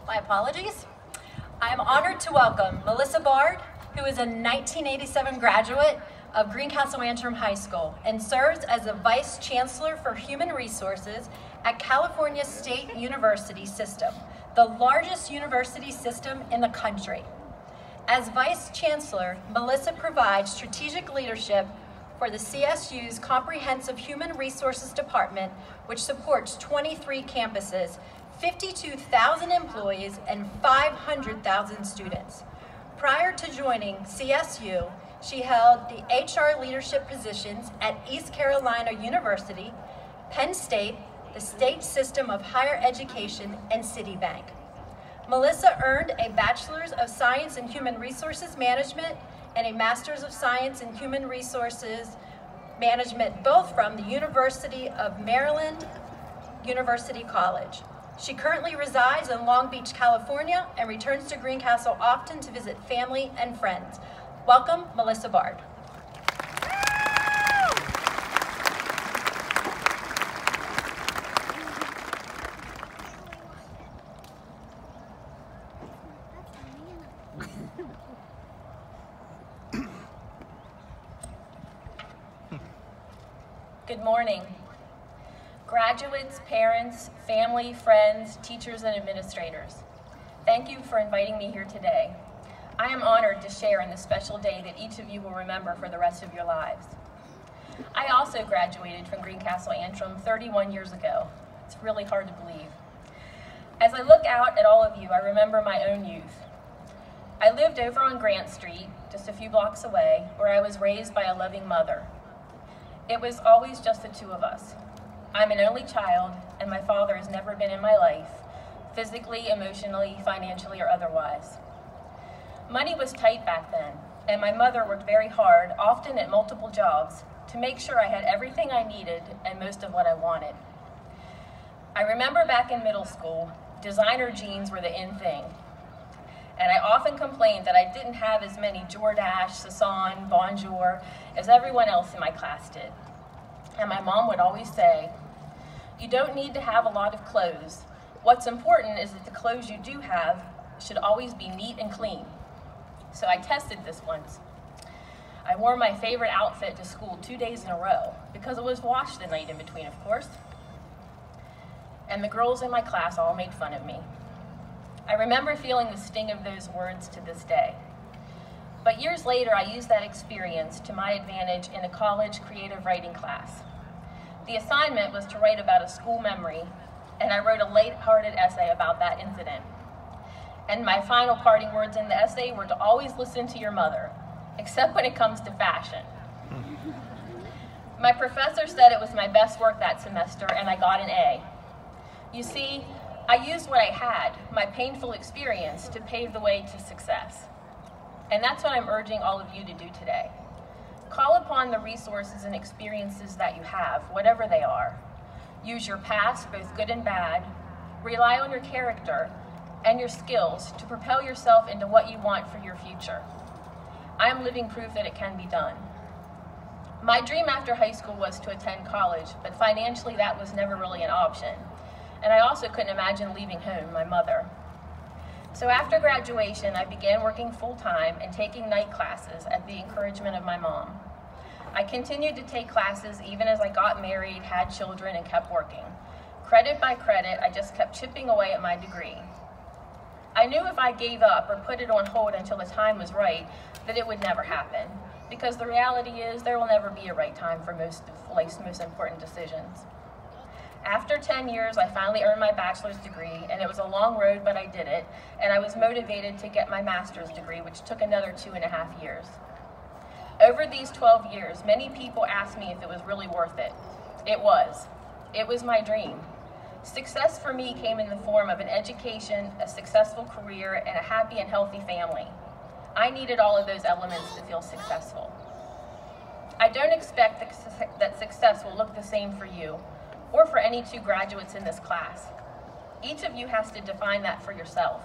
My apologies. I am honored to welcome Melissa Bard, who is a 1987 graduate of Greencastle Antrim High School and serves as the Vice Chancellor for Human Resources at California State University System, the largest university system in the country. As Vice Chancellor, Melissa provides strategic leadership for the CSU's Comprehensive Human Resources Department, which supports 23 campuses, 52,000 employees, and 500,000 students. Prior to joining CSU, she held the HR leadership positions at East Carolina University, Penn State, the State System of Higher Education, and Citibank. Melissa earned a Bachelor's of Science in Human Resources Management and a Master's of Science in Human Resources Management, both from the University of Maryland University College. She currently resides in Long Beach, California, and returns to Greencastle often to visit family and friends. Welcome, Melissa Bard. Good morning. Graduates, parents, family, friends, teachers, and administrators. Thank you for inviting me here today. I am honored to share in this special day that each of you will remember for the rest of your lives. I also graduated from Greencastle Antrim 31 years ago. It's really hard to believe. As I look out at all of you, I remember my own youth. I lived over on Grant Street, just a few blocks away, where I was raised by a loving mother. It was always just the two of us. I'm an only child, and my father has never been in my life, physically, emotionally, financially, or otherwise. Money was tight back then, and my mother worked very hard, often at multiple jobs, to make sure I had everything I needed and most of what I wanted. I remember back in middle school, designer jeans were the in thing, and I often complained that I didn't have as many Jordache, Saison, Bonjour as everyone else in my class did. And my mom would always say, "You don't need to have a lot of clothes. What's important is that the clothes you do have should always be neat and clean." So I tested this once. I wore my favorite outfit to school 2 days in a row because it was washed the night in between, of course. And the girls in my class all made fun of me. I remember feeling the sting of those words to this day. But years later, I used that experience to my advantage in a college creative writing class. The assignment was to write about a school memory, and I wrote a light-hearted essay about that incident. And my final parting words in the essay were to always listen to your mother, except when it comes to fashion. My professor said it was my best work that semester, and I got an A. You see, I used what I had, my painful experience, to pave the way to success. And that's what I'm urging all of you to do today. Call upon the resources and experiences that you have, whatever they are. Use your past, both good and bad. Rely on your character and your skills to propel yourself into what you want for your future. I am living proof that it can be done. My dream after high school was to attend college, but financially that was never really an option. And I also couldn't imagine leaving home, my mother. So after graduation, I began working full-time and taking night classes at the encouragement of my mom. I continued to take classes even as I got married, had children, and kept working. Credit by credit, I just kept chipping away at my degree. I knew if I gave up or put it on hold until the time was right, that it would never happen. Because the reality is there will never be a right time for most of life's most important decisions. After 10 years, I finally earned my bachelor's degree, and it was a long road, but I did it, and I was motivated to get my master's degree, which took another 2.5 years. Over these 12 years, many people asked me if it was really worth it. It was. It was my dream. Success for me came in the form of an education, a successful career, and a happy and healthy family. I needed all of those elements to feel successful. I don't expect that success will look the same for you, or for any two graduates in this class. Each of you has to define that for yourself.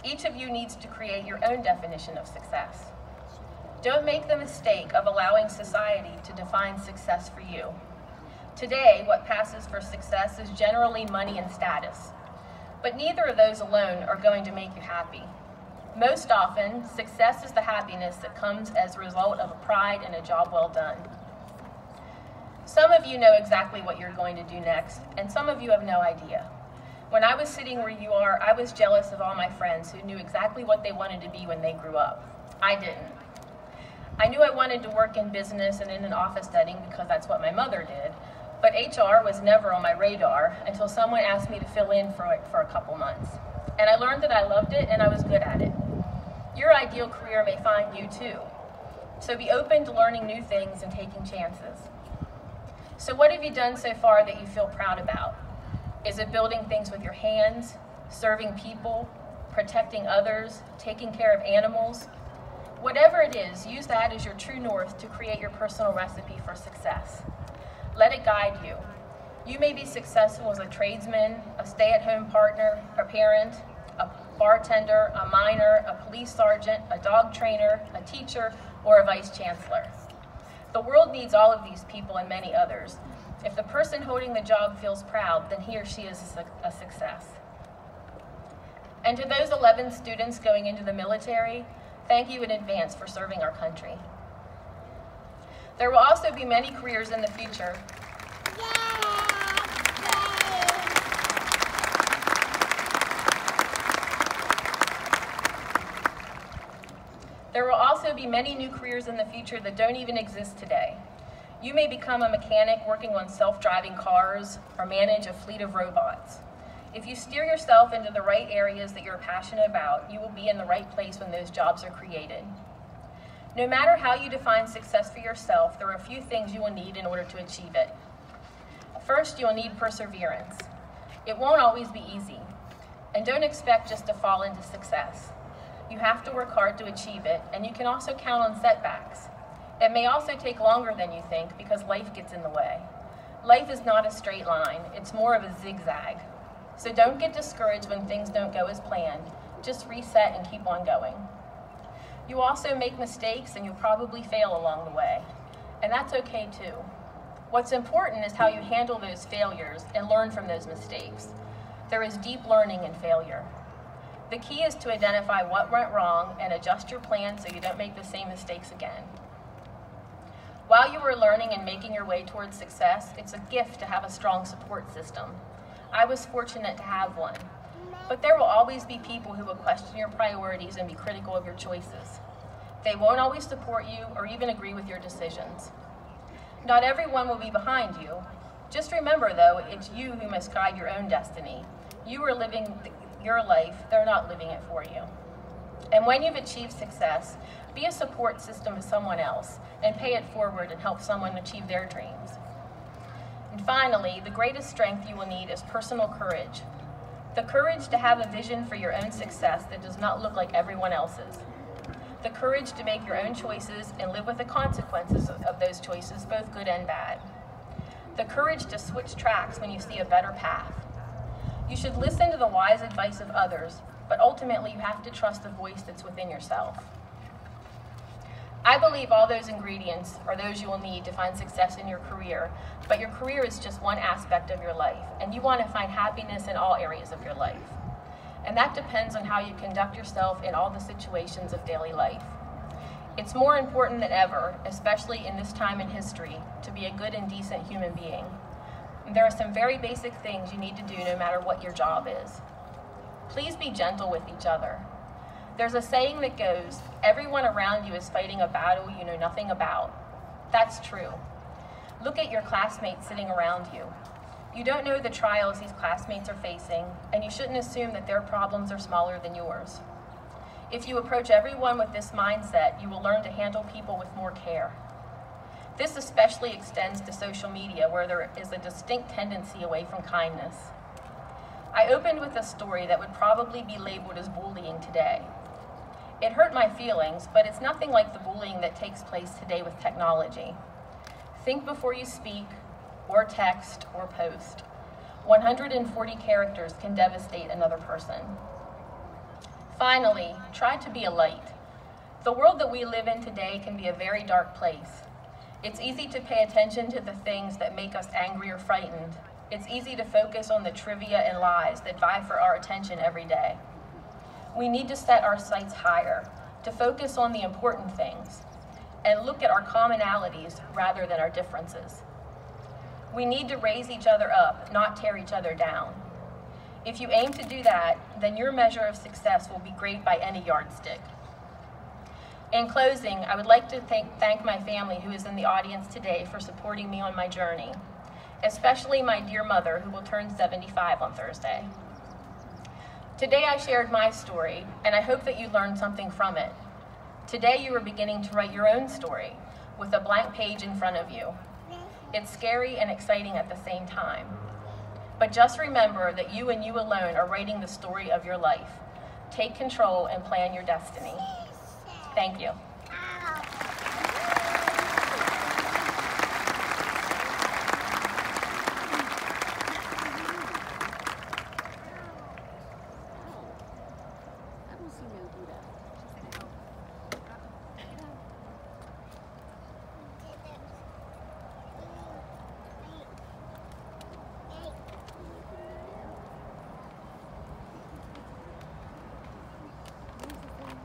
Each of you needs to create your own definition of success. Don't make the mistake of allowing society to define success for you. Today, what passes for success is generally money and status. But neither of those alone are going to make you happy. Most often, success is the happiness that comes as a result of a pride and a job well done. Some of you know exactly what you're going to do next, and some of you have no idea. When I was sitting where you are, I was jealous of all my friends who knew exactly what they wanted to be when they grew up. I didn't. I knew I wanted to work in business and in an office setting because that's what my mother did, but HR was never on my radar until someone asked me to fill in for a couple months. And I learned that I loved it and I was good at it. Your ideal career may find you too. So be open to learning new things and taking chances. So what have you done so far that you feel proud about? Is it building things with your hands, serving people, protecting others, taking care of animals? Whatever it is, use that as your true north to create your personal recipe for success. Let it guide you. You may be successful as a tradesman, a stay-at-home partner, a parent, a bartender, a miner, a police sergeant, a dog trainer, a teacher, or a vice chancellor. The world needs all of these people and many others. If the person holding the job feels proud, then he or she is a success. And to those 11 students going into the military, thank you in advance for serving our country. There will also be many careers in the future. There will also be many new careers in the future that don't even exist today. You may become a mechanic working on self-driving cars or manage a fleet of robots. If you steer yourself into the right areas that you're passionate about, you will be in the right place when those jobs are created. No matter how you define success for yourself, there are a few things you will need in order to achieve it. First, you'll need perseverance. It won't always be easy, and don't expect just to fall into success. You have to work hard to achieve it, and you can also count on setbacks. It may also take longer than you think because life gets in the way. Life is not a straight line, it's more of a zigzag. So don't get discouraged when things don't go as planned. Just reset and keep on going. You also make mistakes and you'll probably fail along the way, and that's okay too. What's important is how you handle those failures and learn from those mistakes. There is deep learning in failure. The key is to identify what went wrong and adjust your plan so you don't make the same mistakes again. While you are learning and making your way towards success, it's a gift to have a strong support system. I was fortunate to have one. But there will always be people who will question your priorities and be critical of your choices. They won't always support you or even agree with your decisions. Not everyone will be behind you. Just remember, though, it's you who must guide your own destiny. You are living your life, they're not living it for you. And when you've achieved success, be a support system to someone else and pay it forward and help someone achieve their dreams. And finally, the greatest strength you will need is personal courage. The courage to have a vision for your own success that does not look like everyone else's. The courage to make your own choices and live with the consequences of those choices, both good and bad. The courage to switch tracks when you see a better path. You should listen to the wise advice of others, but ultimately you have to trust the voice that's within yourself. I believe all those ingredients are those you will need to find success in your career, but your career is just one aspect of your life, and you want to find happiness in all areas of your life. And that depends on how you conduct yourself in all the situations of daily life. It's more important than ever, especially in this time in history, to be a good and decent human being. And there are some very basic things you need to do no matter what your job is. Please be gentle with each other. There's a saying that goes, everyone around you is fighting a battle you know nothing about. That's true. Look at your classmates sitting around you. You don't know the trials these classmates are facing, and you shouldn't assume that their problems are smaller than yours. If you approach everyone with this mindset, you will learn to handle people with more care. This especially extends to social media, where there is a distinct tendency away from kindness. I opened with a story that would probably be labeled as bullying today. It hurt my feelings, but it's nothing like the bullying that takes place today with technology. Think before you speak, or text, or post. 140 characters can devastate another person. Finally, try to be a light. The world that we live in today can be a very dark place. It's easy to pay attention to the things that make us angry or frightened, It's easy to focus on the trivia and lies that vie for our attention every day. We need to set our sights higher, to focus on the important things, and look at our commonalities rather than our differences. We need to raise each other up, not tear each other down. If you aim to do that, then your measure of success will be great by any yardstick. In closing, I would like to thank my family who is in the audience today for supporting me on my journey, especially my dear mother who will turn 75 on Thursday. Today I shared my story, and I hope that you learned something from it. Today you are beginning to write your own story with a blank page in front of you. It's scary and exciting at the same time. But just remember that you and you alone are writing the story of your life. Take control and plan your destiny. Thank you.